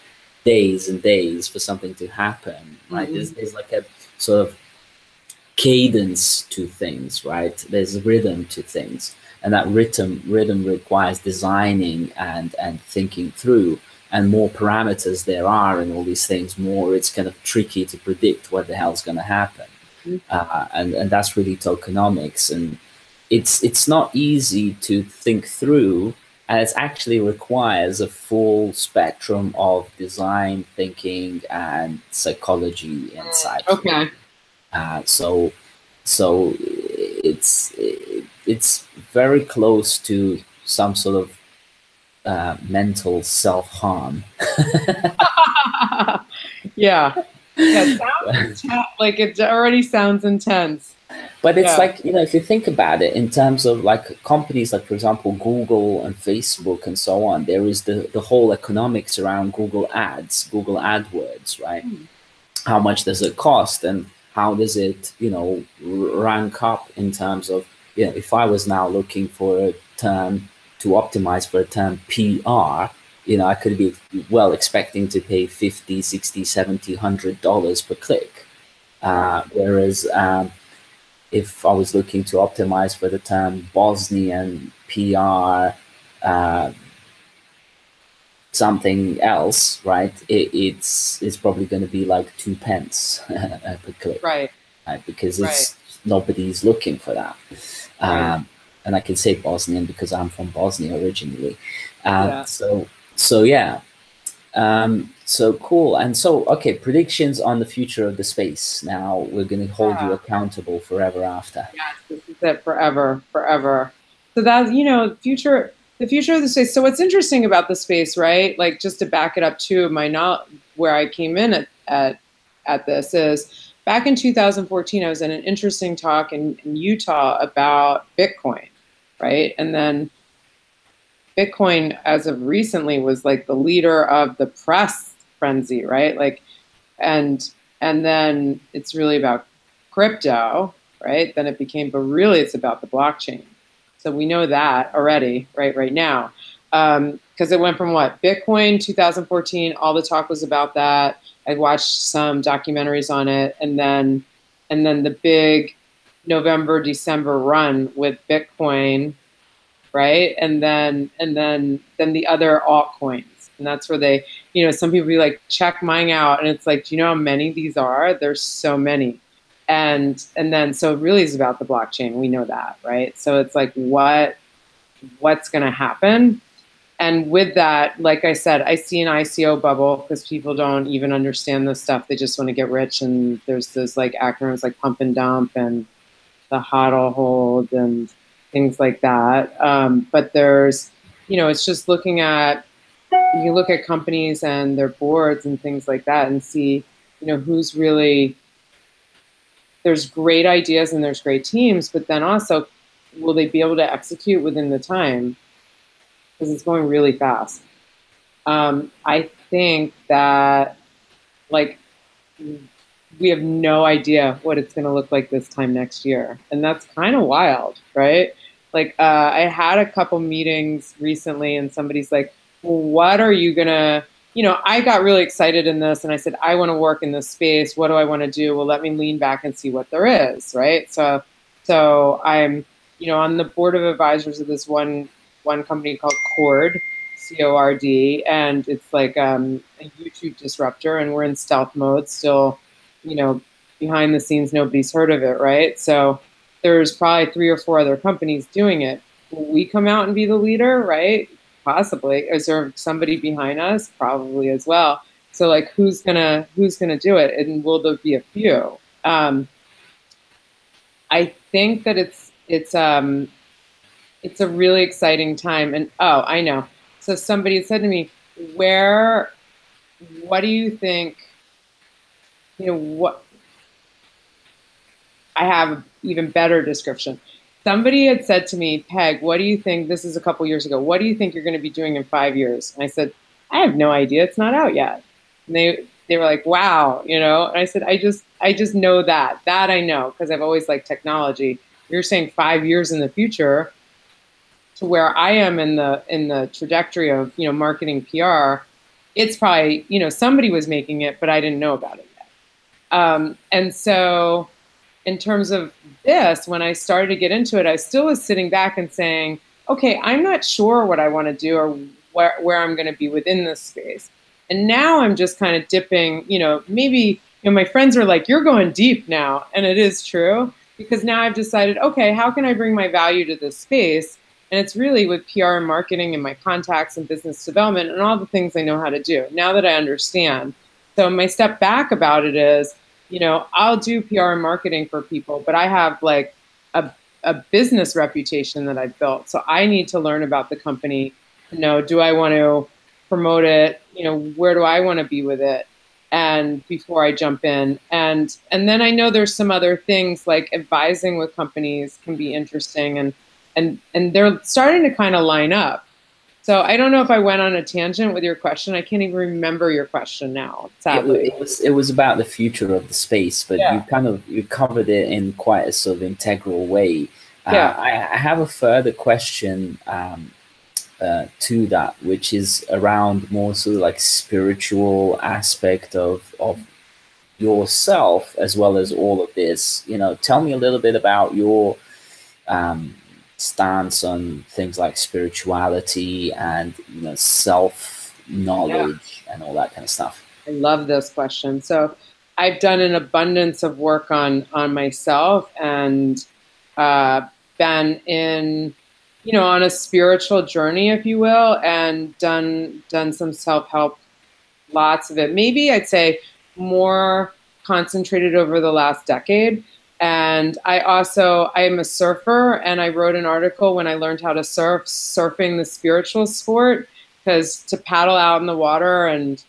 days and days for something to happen, right? There's like a sort of cadence to things, right? There's rhythm to things, and that rhythm requires designing and thinking through. And more parameters there are in all these things, more it's kind of tricky to predict what the hell's going to happen. And that's really tokenomics. And it's not easy to think through, and it actually requires a full spectrum of design thinking and psychology insight. Okay. So it's very close to some sort of mental self-harm. Yeah. It sounds like it already sounds intense. But it's like, if you think about it in terms of like companies like, for example, Google and Facebook and so on, there is the whole economics around Google Ads, Google AdWords, right? How much does it cost, and how does it, rank up in terms of, if I was now looking for a term to optimize for a term PR, I could be well expecting to pay $50, $60, $70, $100 per click. Whereas if I was looking to optimize for the term Bosnian PR, something else, right? It's probably going to be like 2 pence per click, right? Because nobody's looking for that. And I can say Bosnian because I'm from Bosnia originally. So cool. And so, okay, predictions on the future of the space. Now we're going to hold you accountable forever after. Yes, this is it, forever. So that's, the future of the space. So what's interesting about the space, right? Like, just to back it up to my where I came in at this is, back in 2014, I was in an interesting talk in Utah about Bitcoin, right? And then Bitcoin, as of recently, was like the leader of the press frenzy, right? Like, and then it's really about crypto, right? Then it became, but really it's about the blockchain. So we know that already, right now. Because it went from what? Bitcoin, 2014, all the talk was about that. I watched some documentaries on it, and then the big November, December run with Bitcoin, right? And then the other altcoins. And that's where they, some people be like, check mine out. And it's like, do you know how many these are? There's so many. And then, so it really is about the blockchain. We know that, right? So it's like, what's going to happen? And with that, like I said, I see an ICO bubble because people don't even understand this stuff. They just want to get rich. And there's those like acronyms like pump and dump and the hodl hold and things like that. But there's, it's just looking at, you look at companies and their boards and things like that and see, who's really, there's great ideas and there's great teams, but then also, will they be able to execute within the time? Because it's going really fast. I think that, like, we have no idea what it's going to look like this time next year. And that's kind of wild, right? Like, I had a couple meetings recently and somebody's like, well, what are you going to, I got really excited in this and I said, I want to work in this space. What do I want to do? Well, let me lean back and see what there is, right? So I'm, on the board of advisors of this one company called Cord, CORD, and it's like a YouTube disruptor, and we're in stealth mode still, behind the scenes, nobody's heard of it, right? So there's probably 3 or 4 other companies doing it. Will we come out and be the leader, right? Possibly. Is there somebody behind us? Probably as well. So like, who's gonna do it? And will there be a few? I think that it's a really exciting time. And oh, I know. So somebody said to me, what do you think, what, I have an even better description. Somebody had said to me, Peg, what do you think, this is a couple years ago, what do you think you're going to be doing in 5 years? And I said, I have no idea. It's not out yet. And they were like, wow, And I said, I just know that I know, because I've always liked technology. You're saying 5 years in the future, to where I am in the trajectory of, marketing PR, it's probably, somebody was making it, but I didn't know about it yet. And so in terms of this, when I started to get into it, I still was sitting back and saying, okay, I'm not sure what I want to do or where I'm going to be within this space. And now I'm just kind of dipping, maybe, my friends are like, you're going deep now. And it is true, because now I've decided, okay, how can I bring my value to this space? And it's really with PR and marketing and my contacts and business development and all the things I know how to do now that I understand. So my step back about it is, I'll do PR and marketing for people, but I have like a business reputation that I've built. So I need to learn about the company to know, do I want to promote it? Where do I want to be with it? And before I jump in. And then I know there's some other things like advising with companies can be interesting, and they're starting to kind of line up. So I don't know if I went on a tangent with your question. I can't even remember your question now, sadly. It was about the future of the space, but yeah. you covered it in quite a sort of integral way. Yeah. I have a further question to that, which is around more sort of like spiritual aspect of yourself as well as all of this. Tell me a little bit about your stance on things like spirituality and self-knowledge and all that kind of stuff. I love this question. So I've done an abundance of work on myself and been in on a spiritual journey, if you will, and done some self-help, lots of it. Maybe I'd say more concentrated over the last decade. And I am a surfer, and I wrote an article when I learned how to surf, surfing the spiritual sport, because to paddle out in the water and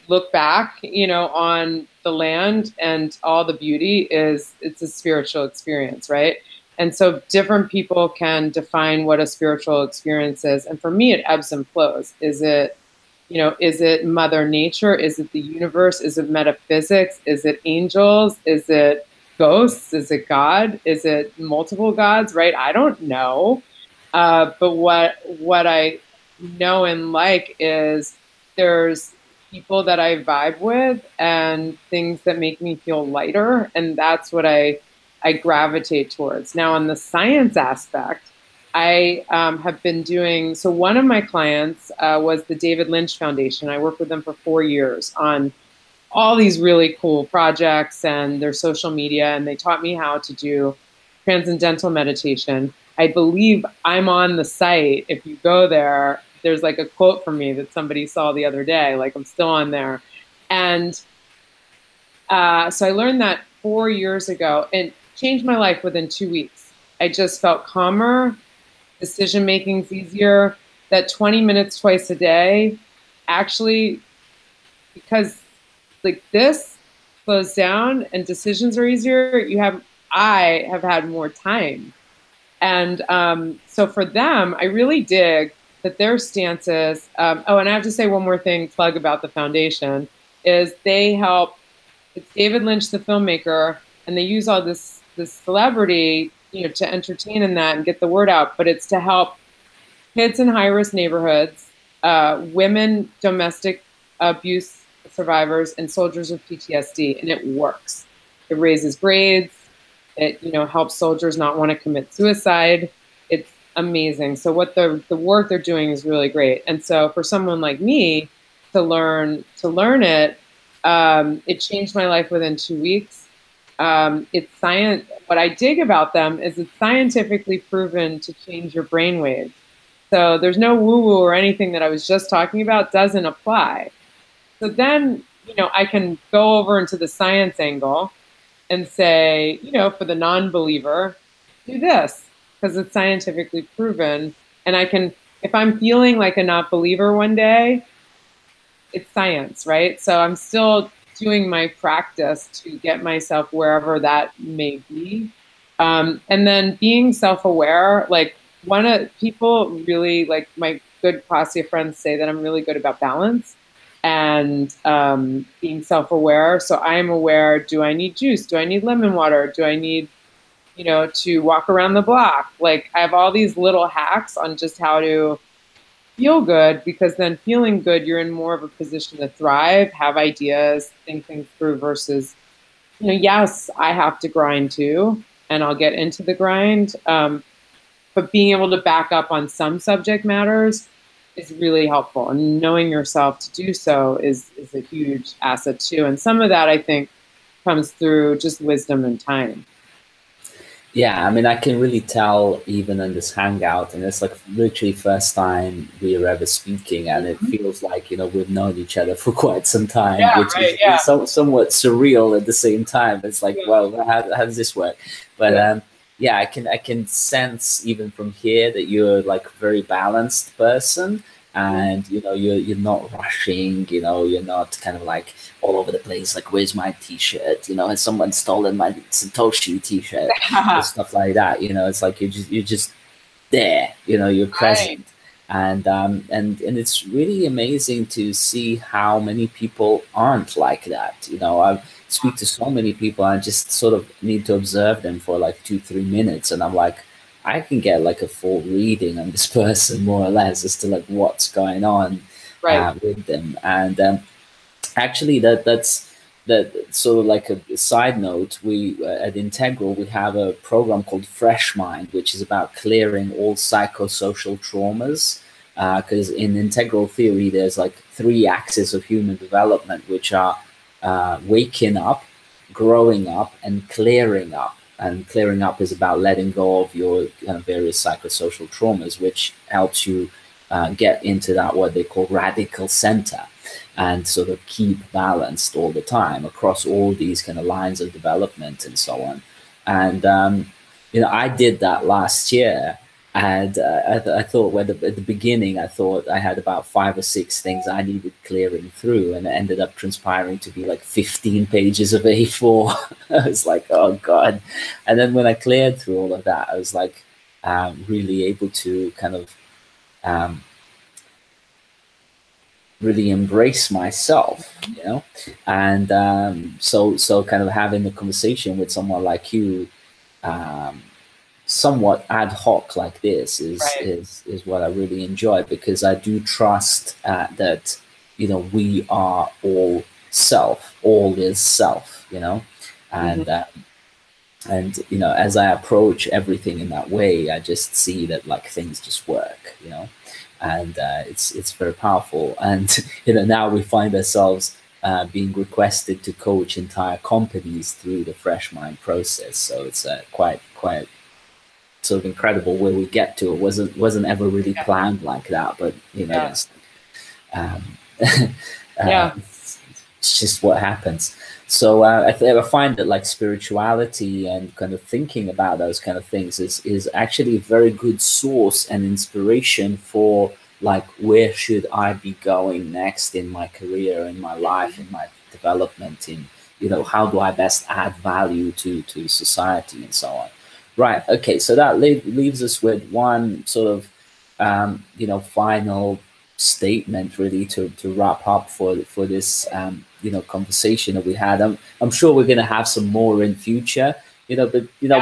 look back, on the land and all the beauty it's a spiritual experience, right? And so different people can define what a spiritual experience is. And for me, it ebbs and flows. Is it Mother Nature? Is it the universe? Is it metaphysics? Is it angels? Is it ghosts? Is it God? Is it multiple gods, right? I don't know. But what I know and like is there's people that I vibe with and things that make me feel lighter. And that's what I gravitate towards. Now, on the science aspect, I have been doing, so one of my clients was the David Lynch Foundation. I worked with them for 4 years on all these really cool projects and their social media, and they taught me how to do transcendental meditation. I believe I'm on the site. If you go there, there's like a quote from me that somebody saw the other day, like I'm still on there. And so I learned that 4 years ago and changed my life within 2 weeks. I just felt calmer, decision making's easier. That 20 minutes twice a day, actually, because like this slows down and decisions are easier, I have had more time. And so for them, I really dig that their stances, oh, and I have to say one more thing, plug about the foundation, is they help, it's David Lynch, the filmmaker, and they use all this celebrity, you know, to entertain in that and get the word out, but it's to help kids in high-risk neighborhoods, women, domestic abuse survivors, and soldiers with PTSD, and it works. It raises grades. It, you know, helps soldiers not want to commit suicide. It's amazing. So what the work they're doing is really great. And so for someone like me to learn it, it changed my life within 2 weeks. It's science. What I dig about them is it's scientifically proven to change your brainwaves. So there's no woo-woo or anything that I was just talking about doesn't apply. So then, you know, I can go over into the science angle and say, you know, for the non-believer, do this because it's scientifically proven. And I can, if I'm feeling like a not believer one day, it's science, right? So I'm still doing my practice to get myself wherever that may be. And then being self-aware, like people really, like my good Pasya friends say that I'm really good about balance and being self-aware. So I'm aware, do I need juice? Do I need lemon water? Do I need, you know, to walk around the block? Like I have all these little hacks on just how to feel good, because then feeling good, you're in more of a position to thrive, have ideas, think things through versus, you know, yes, I have to grind too, and I'll get into the grind. But being able to back up on some subject matters is really helpful. And knowing yourself to do so is a huge asset too. And some of that, I think, comes through just wisdom and time. Yeah, I mean, I can really tell even in this hangout, and it's like literally first time we're ever speaking, and it feels like, you know, we've known each other for quite some time, which is somewhat surreal at the same time. It's like, well, how does this work? But yeah, I can sense even from here that you're like a very balanced person. And, you know, you're not rushing, you know, you're not kind of like all over the place, like, where's my t-shirt? You know, has someone stolen my Satoshi t-shirt? Or stuff like that. You know, it's like you're just there, you know, you're present. And it's really amazing to see how many people aren't like that. You know, I speak to so many people, I just sort of need to observe them for like 2-3 minutes, and I'm like, I can get like a full reading on this person, more or less, as to like what's going on with them. And actually, that's sort of like a side note. We at Integral, we have a program called Fresh Mind, which is about clearing all psychosocial traumas. Because in integral theory, there's like 3 axes of human development, which are waking up, growing up, and clearing up. And clearing up is about letting go of your various psychosocial traumas, which helps you get into that, what they call radical center, and sort of keep balanced all the time across all these kind of lines of development and so on. And, you know, I did that last year. And I thought, well, at the beginning, I thought I had about 5 or 6 things I needed clearing through, and it ended up transpiring to be like 15 pages of A4. I was like, oh God. And then when I cleared through all of that, I was like really able to kind of really embrace myself, you know. And so kind of having a conversation with someone like you, somewhat ad hoc like this is what I really enjoy, because I do trust that, you know, we are all self, all is self, you know, and And you know, as I approach everything in that way, I just see that like things just work, you know, and it's very powerful. And you know, now we find ourselves being requested to coach entire companies through the fresh mind process. So it's quite sort of incredible where we get to. It wasn't ever really planned like that, but you know, it's, um, it's just what happens. So I find that like spirituality and kind of thinking about those kind of things is actually a very good source and inspiration for like, where should I be going next in my career, in my life, in my development, in, you know, how do I best add value to society and so on. Right. Okay. So that leaves us with one sort of, you know, final statement really to wrap up for this, you know, conversation that we had. I'm sure we're going to have some more in future, you know, but you know,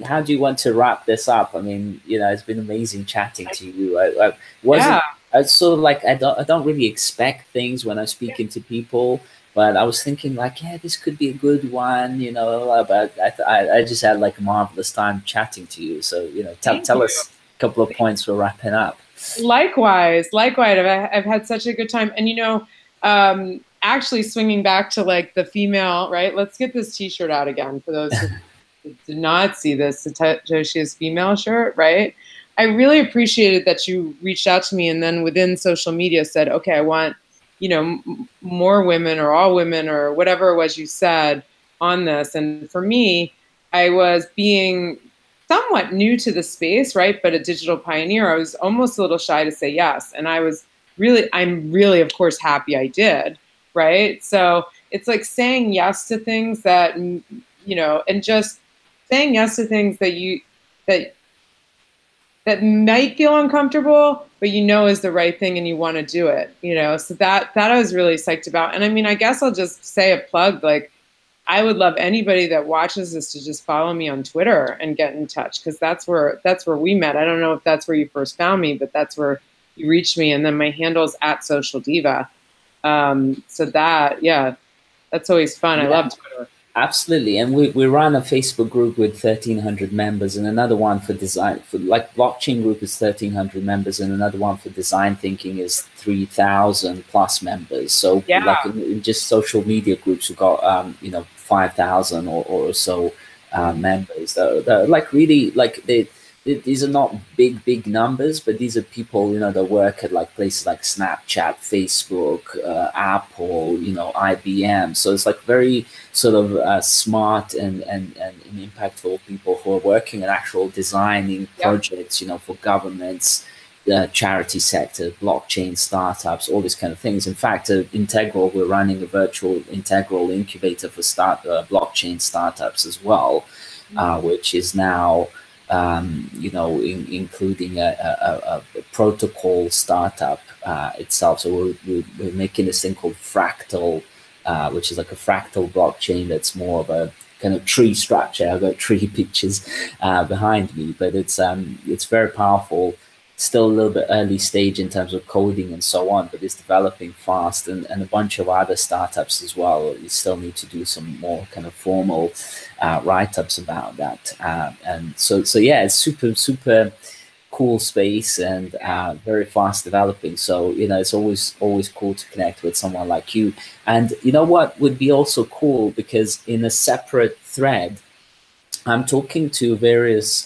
how do you want to wrap this up? I mean, you know, it's been amazing chatting to you. I wasn't, I sort of like, I don't really expect things when I'm speaking to people. But I was thinking like, yeah, this could be a good one, you know, but I just had like a marvelous time chatting to you. So, you know, tell us a couple of points for wrapping up. Likewise. I've had such a good time. And, you know, actually swinging back to like the female, right? Let's get this t-shirt out again for those who did not see this, Satoshi's female shirt, right? I really appreciated that you reached out to me and then within social media said, okay, I want, you know, more women or all women or whatever it was you said on this. And for me, I was being somewhat new to the space, right? But a digital pioneer, I was almost a little shy to say yes. And I'm really, of course, happy I did, right? So it's like saying yes to things that, you know, and just saying yes to things that might feel uncomfortable, but you know is the right thing and you want to do it, you know? So that I was really psyched about. And I mean, I guess I'll just say a plug, like, I would love anybody that watches this to just follow me on Twitter and get in touch, because that's where we met. I don't know if that's where you first found me, but that's where you reached me. And then my handle is @SocialDiva. So that, yeah, that's always fun. Yeah. I love Twitter. Absolutely. And we run a Facebook group with 1,300 members and another one for design, for like blockchain group is 1,300 members and another one for design thinking is 3,000 plus members. So like in just social media groups, we've got, you know, 5,000 or so members. They're like really like these are not big numbers, but these are people, you know, that work at like places like Snapchat, Facebook, Apple, you know, IBM. So it's like very sort of smart and impactful people who are working in actual designing projects, you know, for governments, the charity sector, blockchain startups, all these kind of things. In fact, Integral, we're running a virtual Integral incubator for blockchain startups as well, which is now you know, including a protocol startup itself. So we're making this thing called Fractal, which is like a fractal blockchain that's more of a kind of tree structure. I've got tree pictures behind me, but it's very powerful. Still a little bit early stage in terms of coding and so on, but it's developing fast, and a bunch of other startups as well. You still need to do some more kind of formal write-ups about that. And so yeah, it's super cool space and very fast developing. So, you know, it's always cool to connect with someone like you. And you know what would be also cool, because in a separate thread, I'm talking to various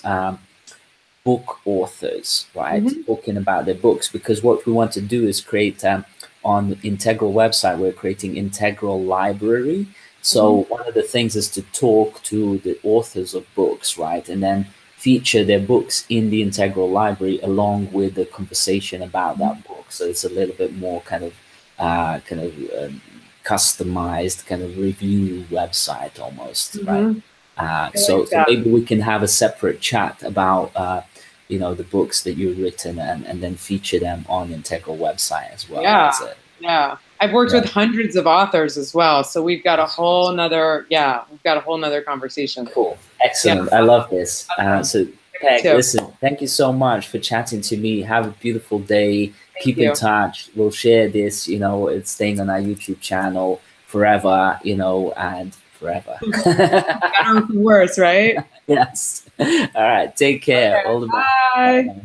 book authors, right? Talking about their books, because what we want to do is create on the Integral website, we're creating Integral Library. So one of the things is to talk to the authors of books, right? And then feature their books in the Integral Library along with the conversation about that book. So it's a little bit more kind of customized kind of review website almost, right? So maybe we can have a separate chat about you know, the books that you've written and then feature them on the Integral website as well. Yeah. I've worked with hundreds of authors as well. So we've got a whole nother, conversation. Cool. Excellent. I love this. So Peg, listen, thank you so much for chatting to me. Have a beautiful day. Keep in touch. We'll share this, you know, it's staying on our YouTube channel forever, you know, and forever. Better or worse, right? Yes. All right. Take care. Okay, All the best. bye.